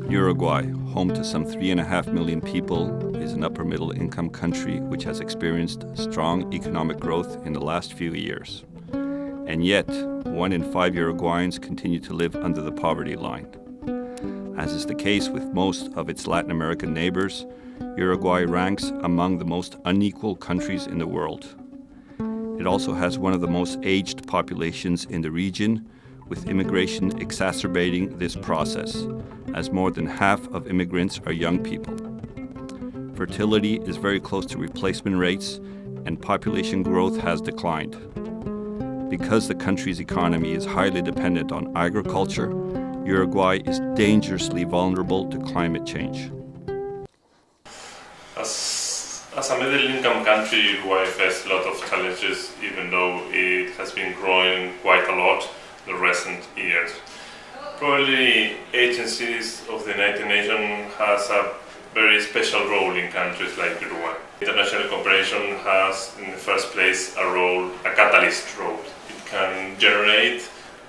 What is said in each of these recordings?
Uruguay, home to some 3.5 million people, is an upper middle income country which has experienced strong economic growth in the last few years. And yet, 1 in 5 Uruguayans continue to live under the poverty line. As is the case with most of its Latin American neighbors, Uruguay ranks among the most unequal countries in the world. It also has one of the most aged populations in the region, with immigration exacerbating this process, as more than half of immigrants are young people. Fertility is very close to replacement rates, and population growth has declined. Because the country's economy is highly dependent on agriculture, Uruguay is dangerously vulnerable to climate change. As a middle-income country, Uruguay faces a lot of challenges, even though it has been growing quite a lot in the recent years. Probably agencies of the United Nations has a very special role in countries like Uruguay. International cooperation has, in the first place, a catalyst role. It can generate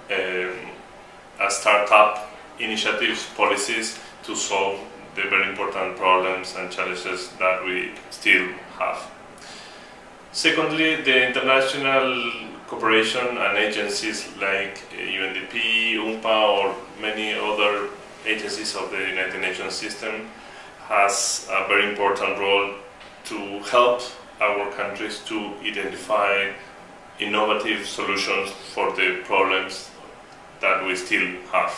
a startup initiatives, policies to solve the very important problems and challenges that we still have. Secondly, the international cooperation and agencies like UNDP, UNPA, or many other agencies of the United Nations system has a very important role to help our countries to identify innovative solutions for the problems that we still have.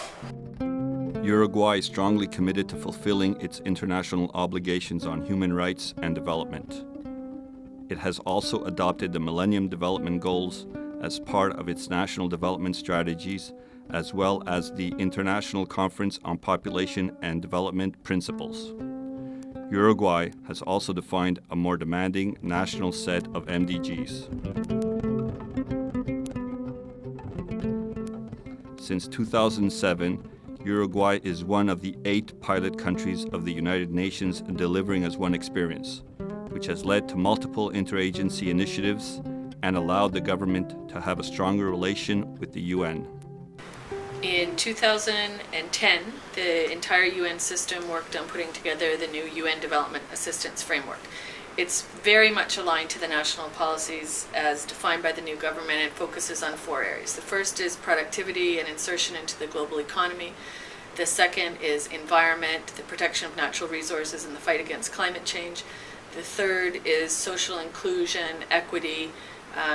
Uruguay is strongly committed to fulfilling its international obligations on human rights and development. It has also adopted the Millennium Development Goals as part of its national development strategies, as well as the International Conference on Population and Development Principles. Uruguay has also defined a more demanding national set of MDGs. Since 2007, Uruguay is one of the 8 pilot countries of the United Nations in delivering as one experience, which has led to multiple interagency initiatives and allowed the government to have a stronger relation with the UN. In 2010, the entire UN system worked on putting together the new UN Development Assistance Framework. It's very much aligned to the national policies as defined by the new government and focuses on 4 areas. The first is productivity and insertion into the global economy. The second is environment, the protection of natural resources and the fight against climate change. The third is social inclusion, equity,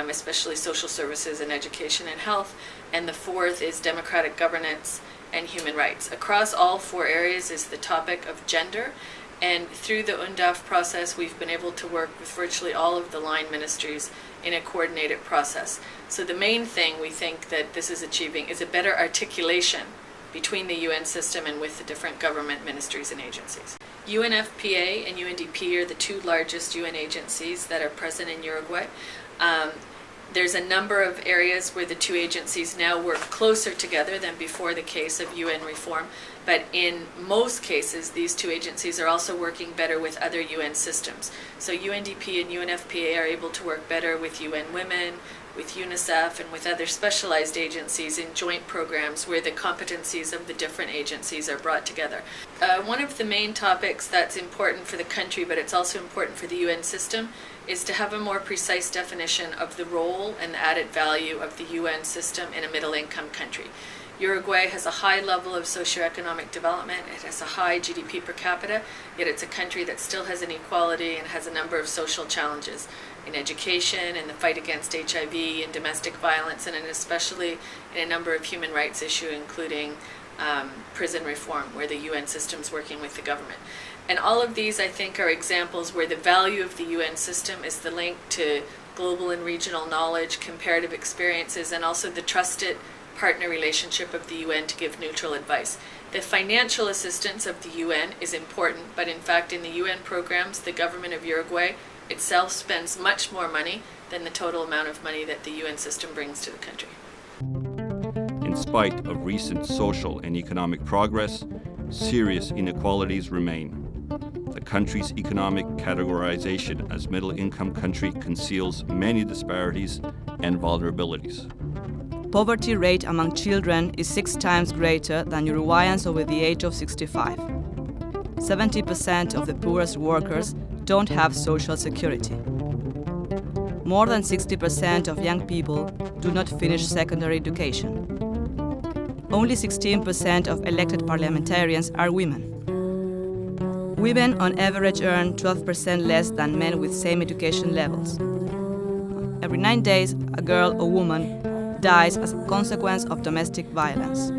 especially social services and education and health. And the fourth is democratic governance and human rights. Across all 4 areas is the topic of gender. And through the UNDAF process, we've been able to work with virtually all of the line ministries in a coordinated process. So the main thing we think that this is achieving is a better articulation between the UN system and with the different government ministries and agencies. UNFPA and UNDP are the 2 largest UN agencies that are present in Uruguay. There's a number of areas where the 2 agencies now work closer together than before the case of UN reform, but in most cases these 2 agencies are also working better with other UN systems. So UNDP and UNFPA are able to work better with UN Women, with UNICEF, and with other specialized agencies in joint programs where the competencies of the different agencies are brought together. One of the main topics that's important for the country, but it's also important for the UN system, is to have a more precise definition of the role and the added value of the UN system in a middle-income country. Uruguay has a high level of socioeconomic development, it has a high GDP per capita, yet it's a country that still has inequality and has a number of social challenges in education, in the fight against HIV and domestic violence, and especially in a number of human rights issues, including prison reform, where the UN system's working with the government. And all of these, I think, are examples where the value of the UN system is the link to global and regional knowledge, comparative experiences, and also the trusted partner relationship of the UN to give neutral advice. The financial assistance of the UN is important, but in fact in the UN programs, the government of Uruguay itself spends much more money than the total amount of money that the UN system brings to the country. In spite of recent social and economic progress, serious inequalities remain. The country's economic categorization as middle-income country conceals many disparities and vulnerabilities. Poverty rate among children is 6 times greater than Uruguayans over the age of 65. 70% of the poorest workers don't have social security. More than 60% of young people do not finish secondary education. Only 16% of elected parliamentarians are women. Women on average earn 12% less than men with same education levels. Every 9 days, a girl or woman dies as a consequence of domestic violence.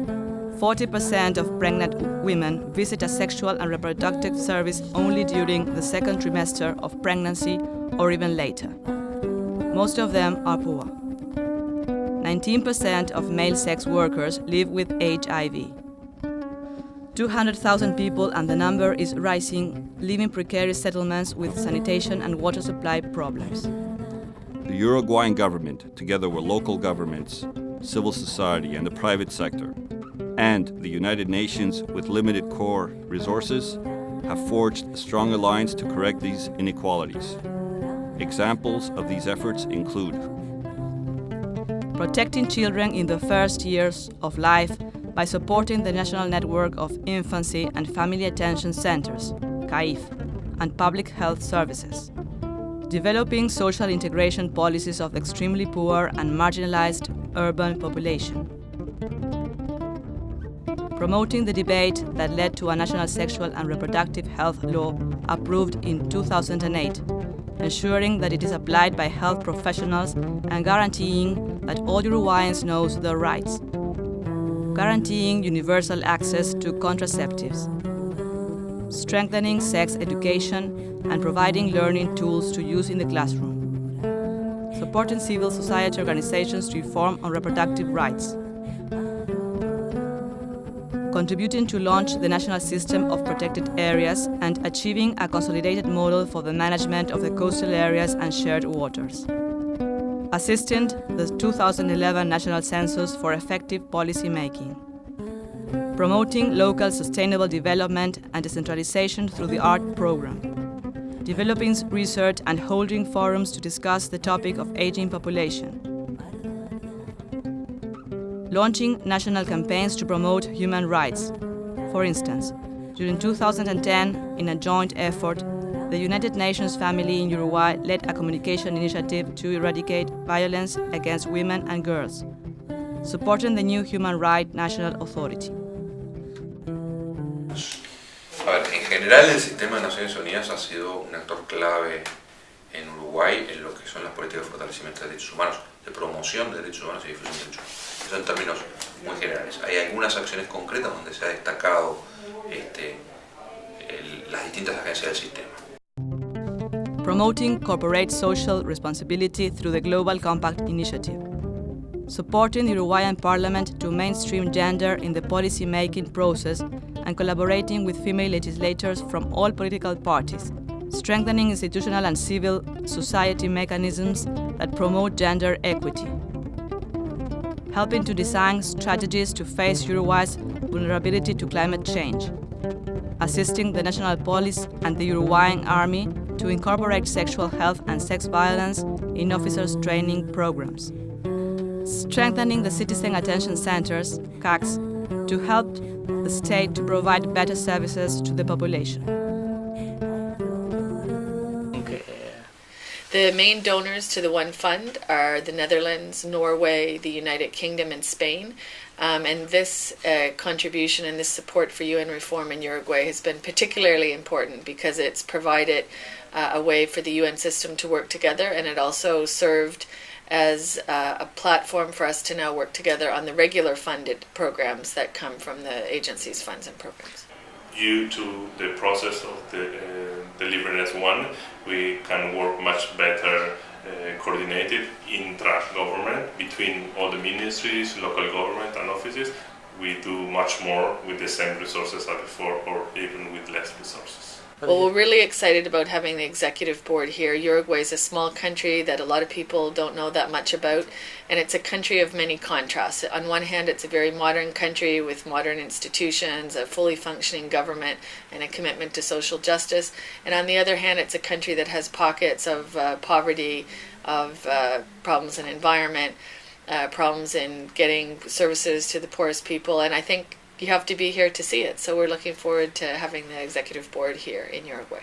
40% of pregnant women visit a sexual and reproductive service only during the second trimester of pregnancy or even later. Most of them are poor. 19% of male sex workers live with HIV. 200,000 people, and the number is rising, live in precarious settlements with sanitation and water supply problems. The Uruguayan government, together with local governments, civil society, and the private sector, and the United Nations with limited core resources, have forged a strong alliance to correct these inequalities. Examples of these efforts include protecting children in the first years of life by supporting the National Network of Infancy and Family Attention Centers, CAIF, and public health services. Developing social integration policies of the extremely poor and marginalized urban population. Promoting the debate that led to a national sexual and reproductive health law approved in 2008, ensuring that it is applied by health professionals and guaranteeing that all Uruguayans know their rights. Guaranteeing universal access to contraceptives. Strengthening sex education and providing learning tools to use in the classroom. Supporting civil society organizations to inform on reproductive rights. Contributing to launch the national system of protected areas and achieving a consolidated model for the management of the coastal areas and shared waters. Assisting the 2011 national census for effective policy making. Promoting local sustainable development and decentralization through the art program. Developing research and holding forums to discuss the topic of aging population. Launching national campaigns to promote human rights. For instance, during 2010, in a joint effort, the United Nations Family in Uruguay led a communication initiative to eradicate violence against women and girls, supporting the new Human Rights National Authority. A ver, en general el sistema de Naciones Unidas ha sido un actor clave en Uruguay en lo que son las políticas de fortalecimiento de derechos humanos, de promoción de derechos humanos y difusión de derechos humanos. Eso en términos muy generales. Hay algunas acciones concretas donde se ha destacado las distintas agencias del sistema. Promoting corporate social responsibility through the Global Compact Initiative. Supporting the Uruguayan Parliament to mainstream gender in the policy-making process and collaborating with female legislators from all political parties, strengthening institutional and civil society mechanisms that promote gender equity. Helping to design strategies to face Uruguay's vulnerability to climate change. Assisting the National Police and the Uruguayan Army to incorporate sexual health and sex violence in officers' training programs. Strengthening the Citizen Attention Centers, CACs, to help the state to provide better services to the population. The main donors to the One Fund are the Netherlands, Norway, the United Kingdom, and Spain. And this contribution and this support for UN reform in Uruguay has been particularly important because it's provided a way for the UN system to work together, and it also served as a platform for us to now work together on the regular funded programs that come from the agency's funds and programs. Due to the process of the delivering as one, we can work much better coordinated intra-government between all the ministries, local government and offices, we do much more with the same resources as before, or even with less resources. Well, we're really excited about having the executive board here. Uruguay is a small country that a lot of people don't know that much about, and it's a country of many contrasts. On one hand, it's a very modern country with modern institutions, a fully functioning government, and a commitment to social justice. And on the other hand, it's a country that has pockets of poverty, of problems in environment, problems in getting services to the poorest people, and I think you have to be here to see it. So we're looking forward to having the executive board here in Uruguay.